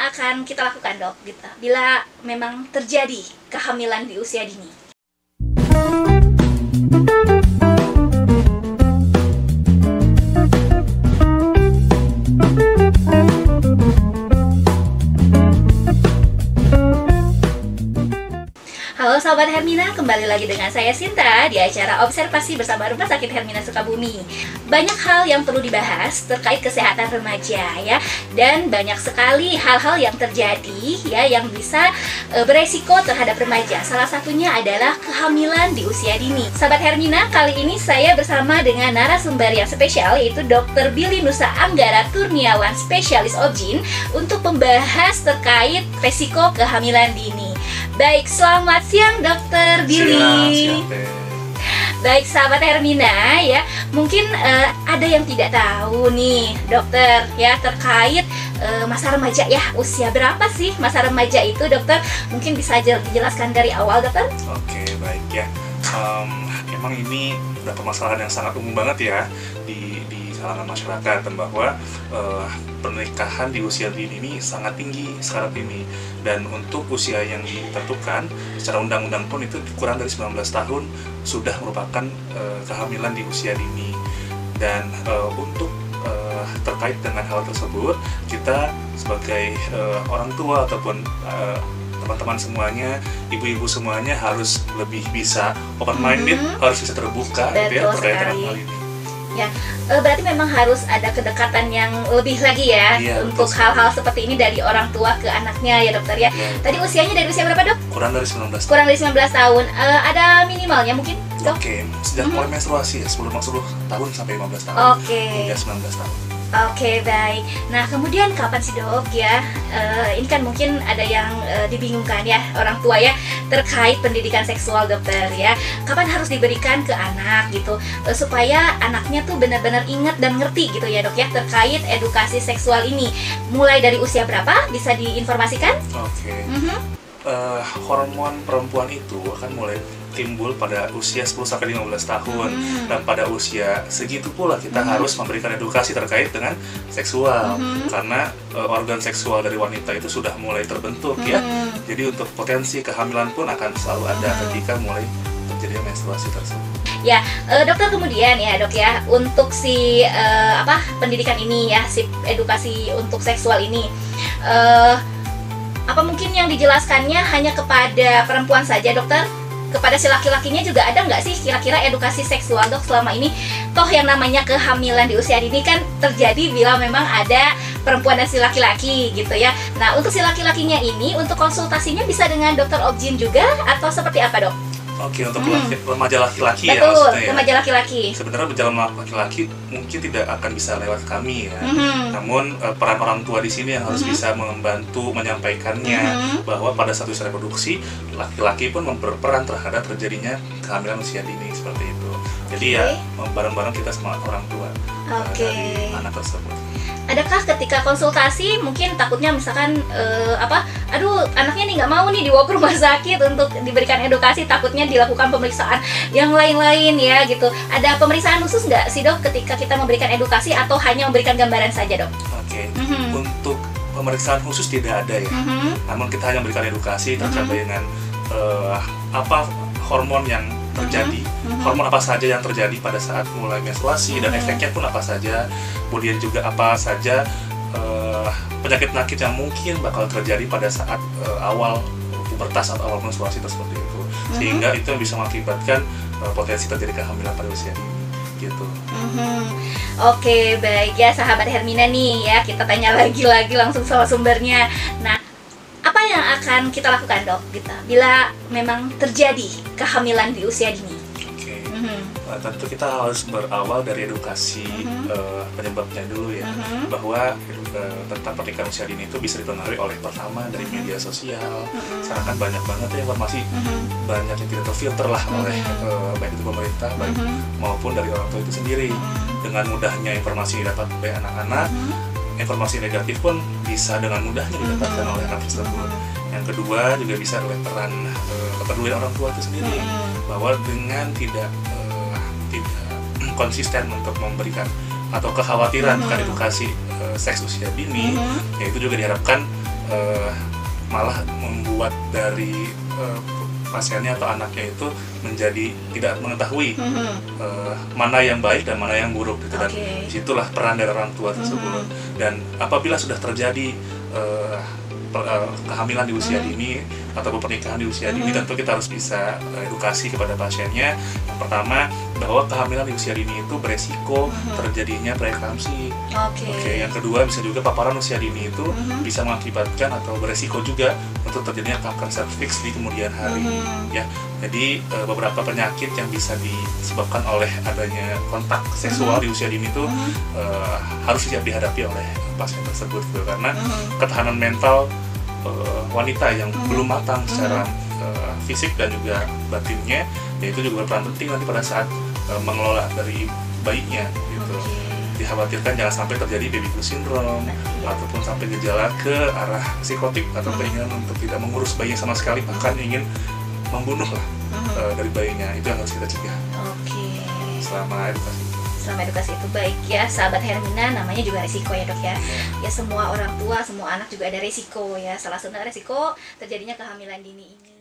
akan kita lakukan, Dok, gitu, bila memang terjadi kehamilan di usia dini? Halo Sobat Hermina, kembali lagi dengan saya Sinta di acara Observasi bersama Rumah Sakit Hermina Sukabumi. Banyak hal yang perlu dibahas terkait kesehatan remaja ya, dan banyak sekali hal-hal yang terjadi ya yang bisa beresiko terhadap remaja. Salah satunya adalah kehamilan di usia dini. Sobat Hermina, kali ini saya bersama dengan narasumber yang spesial, yaitu Dr. Billy Nusa Anggara Turniawan, spesialis OBGYN, untuk membahas terkait resiko kehamilan dini. Baik, selamat siang Dokter Billy. Siang. Baik sahabat Hermina ya, mungkin ada yang tidak tahu nih dokter ya terkait masa remaja ya. Usia berapa sih masa remaja itu, dokter? Mungkin bisa dijelaskan dari awal, dokter? Oke, baik ya. Emang ini udah permasalahan yang sangat umum banget ya di kalangan masyarakat, dan bahwa pernikahan di usia dini ini sangat tinggi sekarang ini. Dan untuk usia yang ditentukan secara undang-undang pun itu kurang dari 19 tahun sudah merupakan kehamilan di usia dini. Dan untuk terkait dengan hal tersebut, kita sebagai orang tua ataupun teman-teman semuanya, ibu-ibu semuanya harus lebih bisa open-minded, harus bisa terbuka gitu ya terkait dengan hal ini. Ya, berarti memang harus ada kedekatan yang lebih lagi ya, untuk hal-hal seperti ini dari orang tua ke anaknya ya dokter ya. Tadi usianya dari usia berapa, Dok? Kurang dari 19 tahun. Kurang dari 19 tahun. Ada minimalnya mungkin, Dok? Oke, sejak mulai menstruasi ya, 10 tahun sampai 15 tahun. Hingga 19 tahun. Oke, baik. Nah, kemudian kapan sih, Dok ya? Ini kan mungkin ada yang dibingungkan ya orang tua ya terkait pendidikan seksual, dokter ya. Kapan harus diberikan ke anak gitu, supaya anaknya tuh benar-benar ingat dan ngerti gitu ya, Dok ya, terkait edukasi seksual ini. Mulai dari usia berapa bisa diinformasikan? Oke. Hormon perempuan itu akan mulai timbul pada usia 10-15 tahun, dan pada usia segitu pula kita harus memberikan edukasi terkait dengan seksual, karena organ seksual dari wanita itu sudah mulai terbentuk ya. Jadi untuk potensi kehamilan pun akan selalu ada ketika mulai terjadi menstruasi tersebut. Ya, dokter, kemudian ya dok ya, untuk si pendidikan ini ya, si edukasi untuk seksual ini, apa mungkin yang dijelaskannya hanya kepada perempuan saja, dokter? Kepada si laki-lakinya juga ada nggak sih kira-kira edukasi seksual, dok, selama ini? Toh yang namanya kehamilan di usia dini kan terjadi bila memang ada perempuan dan si laki-laki gitu ya. Nah, untuk si laki-lakinya ini, untuk konsultasinya bisa dengan dokter OBGYN juga atau seperti apa, dok? Oke, untuk remaja laki-laki ya betul, maksudnya ya. Remaja laki-laki. Sebenarnya berjalan laki-laki mungkin tidak akan bisa lewat kami ya. Namun peran orang tua di sini yang harus bisa membantu menyampaikannya, bahwa pada satu usia reproduksi laki-laki pun berperan terhadap terjadinya kehamilan usia dini seperti itu. Jadi ya bareng-bareng kita sama orang tua dari anak tersebut. Adakah ketika konsultasi mungkin takutnya misalkan aduh anaknya nih nggak mau nih dibawa ke rumah sakit untuk diberikan edukasi, takutnya dilakukan pemeriksaan yang lain-lain ya gitu. Ada pemeriksaan khusus nggak sih, dok, ketika kita memberikan edukasi, atau hanya memberikan gambaran saja, dok? Oke. Untuk pemeriksaan khusus tidak ada ya. Namun kita hanya memberikan edukasi terkait dengan apa hormon yang terjadi, hormon apa saja yang terjadi pada saat mulai menstruasi, dan efeknya pun apa saja, kemudian juga apa saja penyakit-penyakit yang mungkin bakal terjadi pada saat awal pubertas atau awal menstruasi seperti itu, sehingga itu bisa mengakibatkan potensi terjadi kehamilan pada usia dini gitu. Oke, baik ya sahabat Hermina nih ya, kita tanya lagi langsung sama sumbernya. Nah, apa yang akan kita lakukan, dok, gitu, bila memang terjadi kehamilan di usia dini? Tentu kita harus berawal dari edukasi penyebabnya dulu ya, bahwa tentang pernikahan usia dini itu bisa dipengaruhi oleh pertama dari media sosial. Sekarang kan banyak banget ya informasi, banyak yang tidak terfilter lah oleh baik itu pemerintah baik maupun dari orang tua itu sendiri. Dengan mudahnya informasi didapat oleh anak-anak, informasi negatif pun bisa dengan mudahnya didapatkan oleh anak tersebut. Yang kedua juga bisa oleh peran kepedulian orang tua itu sendiri, bahwa dengan tidak konsisten untuk memberikan atau kekhawatiran terkait edukasi seks usia dini, ya itu juga diharapkan malah membuat dari pasiennya atau anaknya itu menjadi tidak mengetahui mana yang baik dan mana yang buruk gitu. Dan disitulah peran dari orang tua tersebut. Dan apabila sudah terjadi kehamilan di usia dini atau pernikahan di usia dini, tentu kita harus bisa edukasi kepada pasiennya. Yang pertama, bahwa kehamilan di usia dini itu beresiko terjadinya preeklamsi. Yang kedua, bisa juga paparan usia dini itu bisa mengakibatkan atau beresiko juga untuk terjadinya kanker serviks di kemudian hari. Ya, jadi beberapa penyakit yang bisa disebabkan oleh adanya kontak seksual di usia dini itu harus siap dihadapi oleh pasien tersebut gitu. Karena ketahanan mental wanita yang belum matang secara fisik dan juga batinnya, ya itu juga berperan penting nanti pada saat mengelola dari bayinya gitu. Dikhawatirkan jangan sampai terjadi baby blues syndrome ataupun sampai gejala ke arah psikotik atau keinginan untuk tidak mengurus bayinya sama sekali, bahkan ingin membunuh lah dari bayinya. Itu yang harus kita cegah selama edukasi itu. Baik ya sahabat Hermina, namanya juga resiko ya dok ya. Ya semua orang tua, semua anak juga ada resiko ya. Salah satu resiko terjadinya kehamilan dini ini.